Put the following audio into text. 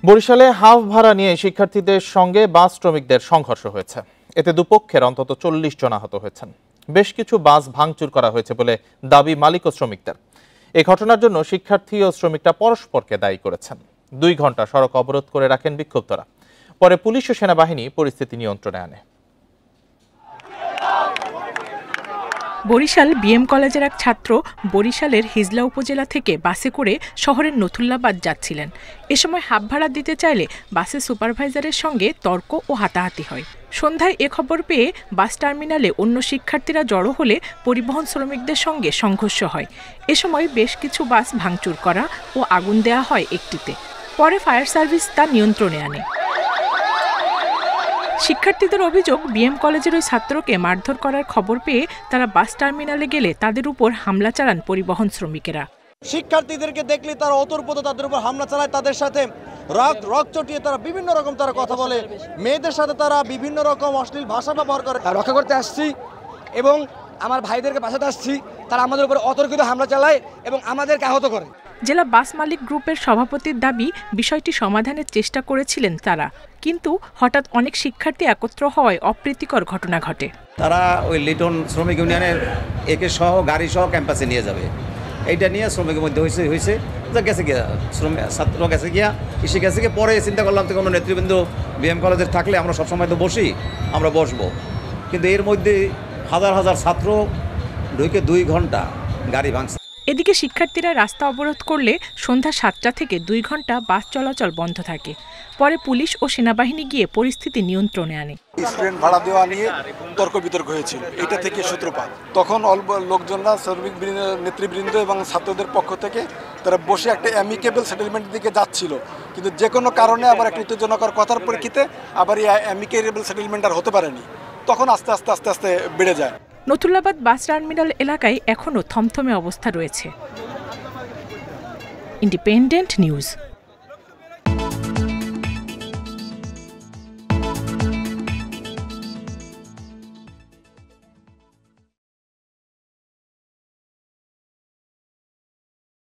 বরিশালে হাফ ভাড়া নিয়ে শিক্ষার্থীদের সঙ্গে বাস শ্রমিকদের সংঘর্ষ হয়েছে। এতে দুপক্ষের অন্তত 40 জন আহত হয়েছেন। বেশ কিছু বাস ভাঙচুর করা হয়েছে বলে দাবি মালিক ও শ্রমিকদের। এই ঘটনার জন্য শিক্ষার্থী ও শ্রমিকরা পরস্পরকে দায়ী করেছেন। 2 ঘন্টা সড়ক অবরোধ করে রাখেন বিক্ষুব্ধরা। পরে পুলিশ ও সেনাবাহিনী পরিস্থিতি নিয়ন্ত্রণে আনে। বরিশাল বিএম কলেজের এক ছাত্র বরিশালের হিজলা উপজেলা থেকে বাসে করে শহরের নথুল্লাবাদ যাচ্ছিলেন। এ সময় হাফ ভাড়া দিতে চাইলে বাসের সুপারভাইজারের সঙ্গে তর্ক ও হাতাহাতি হয়। সন্ধ্যায় এ খবর পেয়ে বাস টার্মিনালে অন্য শিক্ষার্থীরা জড়ো হলে পরিবহন শ্রমিকদের সঙ্গে সংঘর্ষ হয়। এ সময় বেশ কিছু বাস ভাঙচুর করা ও আগুন দেওয়া হয় একটিতে। পরে ফায়ার সার্ভিস তা নিয়ন্ত্রণে আনে। শিক্ষার্থীদের অভিযোগ, বিএম কলেজের ওই ছাত্রকে মারধর করার খবর পেয়ে তারা বাস টার্মিনালে গেলে তাদের উপর হামলা চালান পরিবহন শ্রমিকেরা। শিক্ষার্থীদেরকে দেখলে তারা অতর্কিত তাদের উপর হামলা চালায়, তাদের সাথে রক চটিয়ে তারা বিভিন্ন রকম তারা কথা বলে, মেয়েদের সাথে তারা বিভিন্ন রকম অশ্লীল ভাষা ব্যবহার করে। রক্ষা করতে আসছি এবং আমার ভাইদেরকে বাঁচাতে আসছি, তারা আমাদের উপর অতর্কিত হামলা চালায় এবং আমাদেরকে আহত করে। জেলা বাস মালিক গ্রুপের সভাপতির দাবি, বিষয়টি সমাধানের চেষ্টা করেছিলেন তারা, কিন্তু হঠাৎ অনেক শিক্ষার্থী একত্র হওয়ায় অপ্রীতিকর ঘটনা ঘটে। তারা ওই লিটন শ্রমিক ইউনিয়নের একে সহ গাড়ি সহ ক্যাম্পাসে নিয়ে যাবে, এইটা নিয়ে শ্রমিকের মধ্যে হয়েছে গেছে গিয়া শ্রমিক ছাত্র গেছে গিয়া এসে গেছে গিয়ে। পরে চিন্তা করলাম তো কোনো নেতৃবৃন্দ বিএম কলেজের থাকলে আমরা সবসময় তো আমরা বসবো, কিন্তু এর মধ্যে হাজার হাজার ছাত্র ঢুকে 2 ঘন্টা গাড়ি ভাঙছে। এদিকে শিক্ষার্থীরা রাস্তা অবরোধ করলে সন্ধ্যা 7টা থেকে 2 ঘন্টা বাস চলাচল বন্ধ থাকে। পরে পুলিশ ও সেনাবাহিনী গিয়ে পরিস্থিতি নিয়ন্ত্রণে আনে। স্টুডেন্ট ভাড়া দেওয়া নিয়ে তর্ক বিতর্ক হয়েছিল, এটা থেকে সূত্রপাত। তখন অল্প লোকজনরা শ্রমিক নেতৃবৃন্দ এবং ছাত্রদের পক্ষ থেকে তারা বসে একটা অ্যামিকেবল সেটেলমেন্টের দিকে যাচ্ছিল, কিন্তু যে কোনো কারণে আবার একটা উত্তেজনকর কথার পরিপ্রেক্ষিতে আবার এই অ্যামিকেবল সেটেলমেন্ট আর হতে পারেনি। তখন আস্তে আস্তে বেড়ে যায়। নথুল্লাবাদ বাস টার্মিনাল এলাকায় এখনও থমথমে অবস্থা রয়েছে। Independent news.